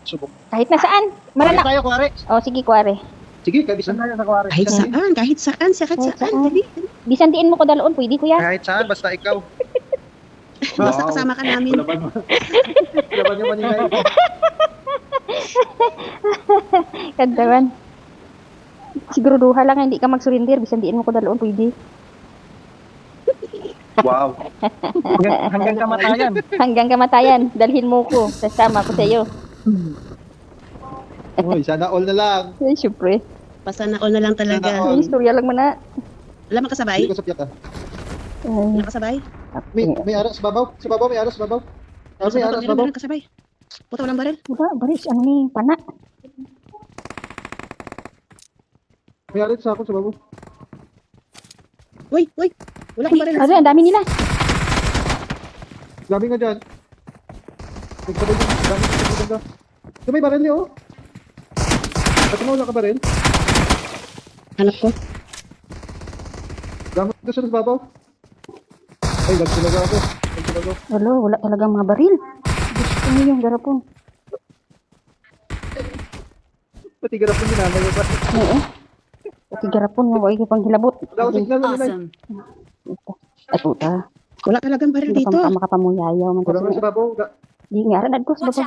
Subok. Kahit nasaan. Kuwari Marana. tayo, kuwari. Oh, sige, kuwari. Sige, kabisan tayo sa kuwari. Kahit saan, kahit saan, Kahit saan. saan. Dali. Bisandiin mo ko daloon, pwede kuya. Kahit saan, basta ikaw. Basta kasama ka namin. Laban mo. Laban yung maninay. Kantawan. Siguro duha lang hindi ka mag-surrender. Bisandiin mo ko daloon, pwede. Wow. Hanggang kamatayan. Hanggang kamatayan, dalhin mo ko. Sasama ko sa iyo. Uy, sana all na lang. Ay, syempre. Pasana all na lang talaga. Sana all. Ay, istorya lang man na. Wala man kasabay? Hindi ko sapyak ah. Wala kasabay? May aras sa babaw. Sa babaw, may aras sa babaw. May aras sa babaw. Meron kasabay. Puta, walang baril. Wala, baris, ano ni, pana. May aras sa ako sa babaw. Uy. Wala akong baril. Ano, ang dami nila. Dami nga dyan. Nagpabay dyan. Dami nga dyan. Ito may baril niyo, oh. Ba't mo wala ka baril? Hanap ko. Gamot ka sa babaw. Ay, nagsilaga ako. Wala, wala talagang mga baril. Gusto niyo yung garapon. Pati garap yung ginamay mo ba? Oo. Pati garapon mo, wala pang hilabot. Wala ko signal na nilay. Ay, puta. Wala talagang baril Hindi dito. ka makapamuyayaw. Wala nga sa babaw. Di nga, ranad ko sa baba.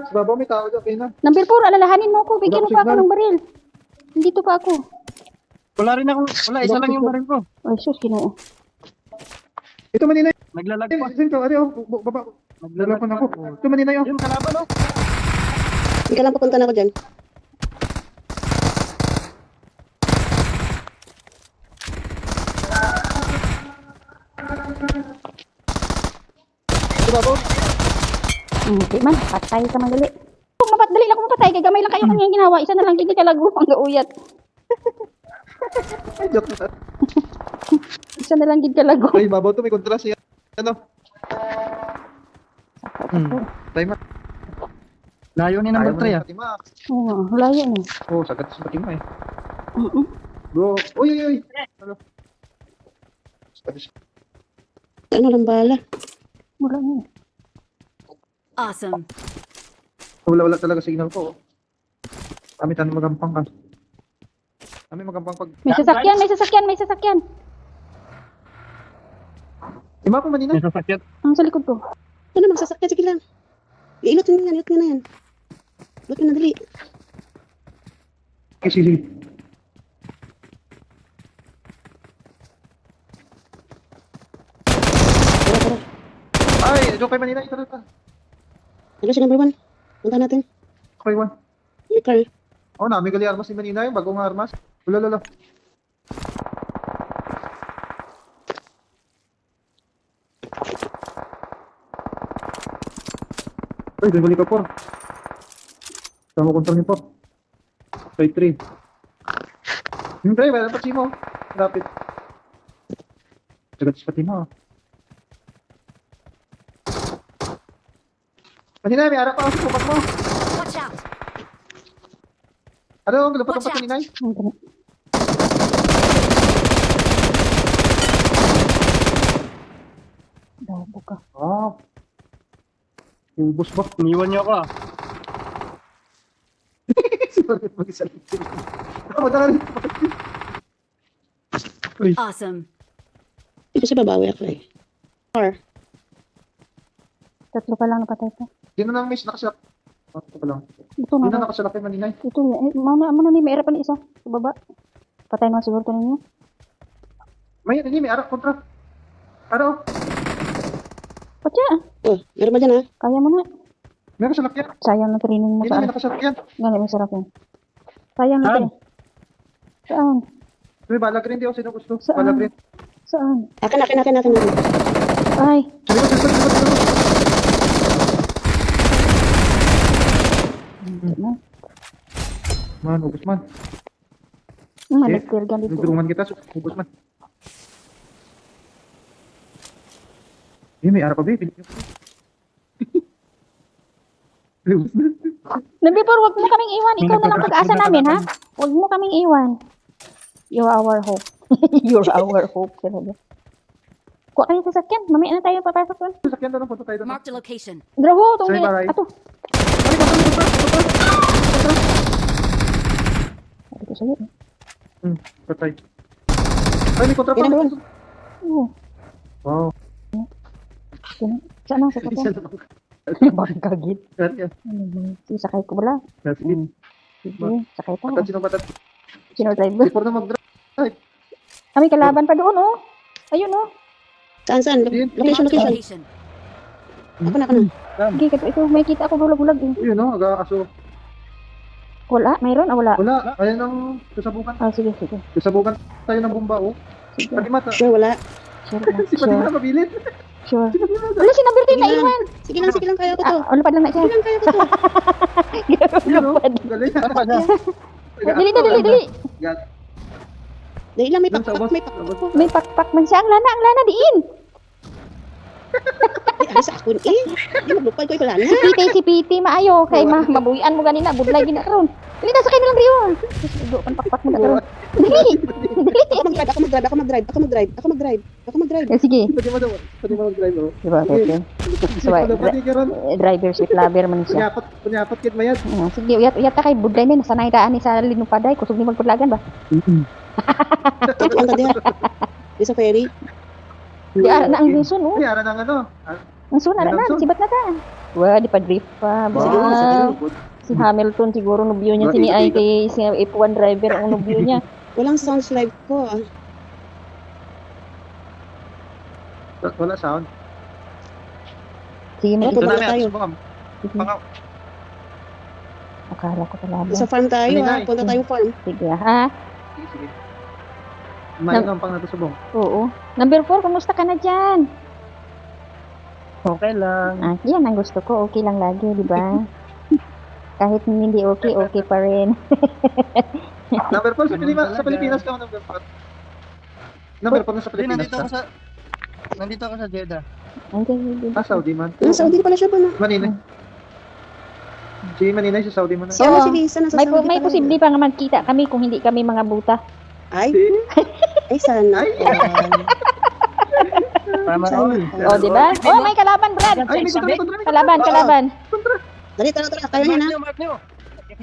Sa babaw may tao dyan. Kaya na. Number 4, alalahanin mo ako. Bigyan mo pa ako ng baril. Nandito pa ako. Wala rin ako. Wala, isa lang yung baril ko. Ay, sus, kinoo. Ito maninay. Naglalag pa. Ito, ano, baba. Naglalag ako. Ito maninay, oh. Yung kalaban, oh. Hindi ka lang papunta na ako dyan. Sa babaw. Hindi man, patay ka madali. Dali lang ako mapatay. Kaya gamay lang kayo kanyang ginawa. Isa na lang, hindi ka lago. Ang gauyat. Ay, joke na. Isa na lang, hindi ka lago. Ay, babaw to. May kontras yan. Ano? Timer. Layo ni number 3, ah. Fatima. Oo, wala yan eh. Oh, sagat sa Fatima eh. Mm-mm. Bro. Uy. Ano? Ano lang bala? Wala yan eh. Awesome. Wala talaga signal ko. Kami tanong magampang ka. Kami magampang pag... May sasakyan. Ima po manina. May sasakyan. Ang sa likod ko. Ano naman, sasakyan. Sige lang. Ilot nyo na yan. Ilot nyo na, dali. Sige. Tara. Ay, joke kay manina. Ito. Ano si number 1? Punta natin. Okay, one. May car. Oh, nami gali armas ni manina yung bagong armas. Lalo. Ay, balik ka por. Sama kontrol ni por. Side 3. Yung driver, dapat mo. Rapid. Sagat sa pati mo. Manina, may harap ako sa kupat mo. Watch out. Ano, lapat ang paninay? Ang ganun. Bobo ka. Ah. Ubus ba? Iniwan niyo ako, ah. Sorry, mag-isa lang. Madali. Awesome. Dito sa babawi ako eh. Car. Tatlo ka lang napatay ko. Di na lang miss, nakasalak. Ito pa lang. Ito Di na. na nakasalak kay maninay. Ito eh. Mana ni may erapan isa. Sa baba. Patay na siguro to ninyo. May arak kontra. Araw. Patya. Oh, meron ba dyan ha? Kaya mo na. May nakasalak yan. Sayang na training mo Di sa na may ano. nakasalak yan. Ganun, may sarap yan. Sayang na Saan? Saan? May balag rin di ako sino gusto. Saan? Balag rin. Saan? Akin. Ay. Sabi. Hindi na. Man, ubus man. Maliktir gan dito. Nagdurungan kita, ubus man. May arak pa ba? Pilit niyo pa. Ubus na. Nabipor, wag mo kaming iwan. Ikaw na lang pag-asa namin, ha? Wag mo kaming iwan. You're our hope. You're our hope. Talaga. Kuha kayo sasakyan. Mamaya na tayo papasok doon. Sasakyan doon, punta tayo doon. Marked a location. Draho, itong Sorry, Baray. ato. Ay, sa'yo. Patay. Ay, may kontra pa. Ilan doon? Oo. Wow. Saan ang sakit Isa ko? lang. Bakit kagit? Kaya. Sige, sakay ko wala. Sige. Sige, sakay tayo. Patad, sino patad? Sino driver? Si Por na mag-drive. Kami kalaban pa doon, oh. Ayun, oh. Saan? Location. Location. Ako na. Sige, ito, may kita ako bulag-bulag eh. Yun, no? Aga-aso. Wala? Mayroon? Wala? Wala. Ayan ang sasabukan. Sige. Sasabukan tayo ng bomba, oh. Sige. Pati mata. Sure, wala. Sure lang. Si Pati na mabilit. Sure. Wala, si number 10 na iwan. Sige lang, kaya ko to. Ulapad lang na siya. Sige lang, kaya ko to. Yun, no? Ulapad. Galing. Ano pa siya? Dali. Gat. Dahil lang, may Dun sa pakpak, ubos. may pakpak. May pakpak man siya. Ang lana diin. Ay, sa akon eh. Di maglupad ko, wala na. Si PT, maayo. Kay mabuhian mo ganina. Budlay gina karon. Dali na, sakay na lang Rio. Ito, kan pakpak mo na karon. Dali. Ako mag-drive. Sige. Pati mo daw. Pati mo mag-drive, oh. Diba, okay. So, Pati ka ron. driver si Flaver man siya. Punyapat kit mayad. Sige, uyat ta kay budlay ni nasanay daan ni sa linupaday. Kusog ni magpudlagan ba? Ang kadiha. Di sa ferry. Di na ang sun, oh. Ay, ara ng ano. Ang sun na Ang sun. sibat na ta. Wa di pa drift pa. Ba. Si Hamilton siguro nobyo niya sini ay kay si F1 driver ang nobyo niya. Walang sounds live ko. Wala sound. Sige, Wala ito po na. ba tayo? Akala ko talaga. Sa farm tayo ha. Maninay. Punta tayong farm. Sige, ha? Sige. Malingang pang natusubong. Oo. Number 4, kumusta ka na dyan? Okay lang. Yan ang gusto ko. Okay lang lagi, di ba? Kahit hindi okay, okay pa rin. Number 4 sa Pilipinas ka number 4. Number 4 na sa Hindi, Pilipinas nandito ako ka. sa Jeddah. Okay. Saudi man. Saudi pala siya ba na? Maninay. Si Maninay sa Saudi man. Si ano Oo. si Lisa nasa May, Saudi may pala. posible pa nga magkita kami kung hindi kami mga buta. Ay, sana. Tama Sana. all. O, di ba? Oh, may kalaban, Brad. Ay, may kontra. Kalaban. Dali, tara. Kaya niya na. Mark nyo.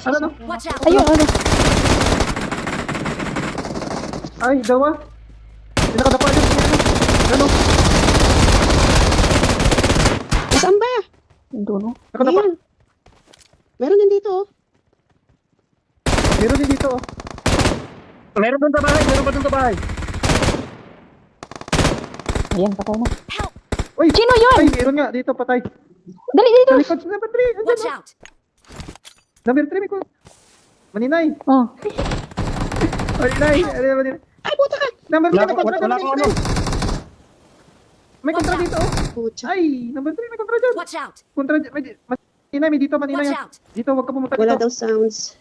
Ano no? Watch out. Ayun, ano? Ay, dawa. Pinakadapa dyan. Ano? Saan ba? Doon, oh. Nakadapa. Ayan. Meron din dito. Meron din dito, oh. Meron doon sa bahay. Ayan, patay na. Uy! Sino yun? Ay, meron nga. Dito, patay. Dali dito. Sa likod, number 3. Watch out. Number 3, may Maninay. Oh. Maninay. Maninay. Ay, puta ka. Number 3, may kontra Wala dyan. ko ano. May kontra dito, oh. Pucha. Ay, number 3, may kontra dyan. Watch out. Kontra dyan. Maninay, may dito, Maninay. Watch out. Dito, wag ka pumunta Wala dito. daw sounds.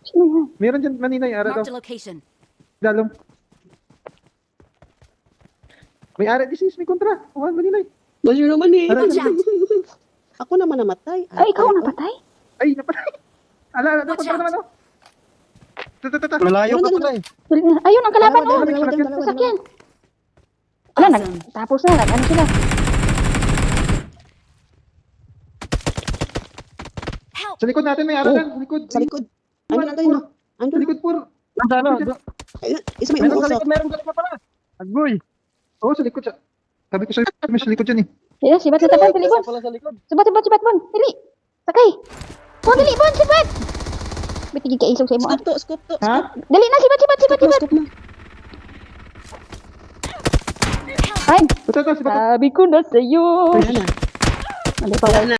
Sino yan? Meron dyan, Maninay. Ara daw. Marked a location. Dalong. May ara disease, may kontra. Oh, Maninay. Masyo naman eh. Watch out. Ako naman namatay. Ay, ikaw ang napatay? Ay, napatay. Ala, Watch kontra out. naman, oh. Tata. Malayo ka pala eh. Dali na. Ayun, ang kalaban, oh. Dalawa. Sasakyan. Wala, Awesome. tapos na. Ano sila? Help. Sa likod natin may ara lang. Sa likod. Sa likod. Andun. Sa Andun. likod, Pur. Nasa ano? Ayun, isa may Meron sa umusok. likod, meron sa likod pala. Agoy. Oo, sa likod siya. Sabi ko sa'yo, may sa likod yan eh. Sino? Sibat sa taban, pilikon. Pala sa likod. Sibat, Bon. Dili. Sakay. Oh, dali, Bon, sibat. Bitigil ka isog sa imo. Scoop to. Ha? Dali na, sibat. Scoop mo. Ay, Basta, si Bato. sabi ko na sa'yo. Wala na. Ano pa?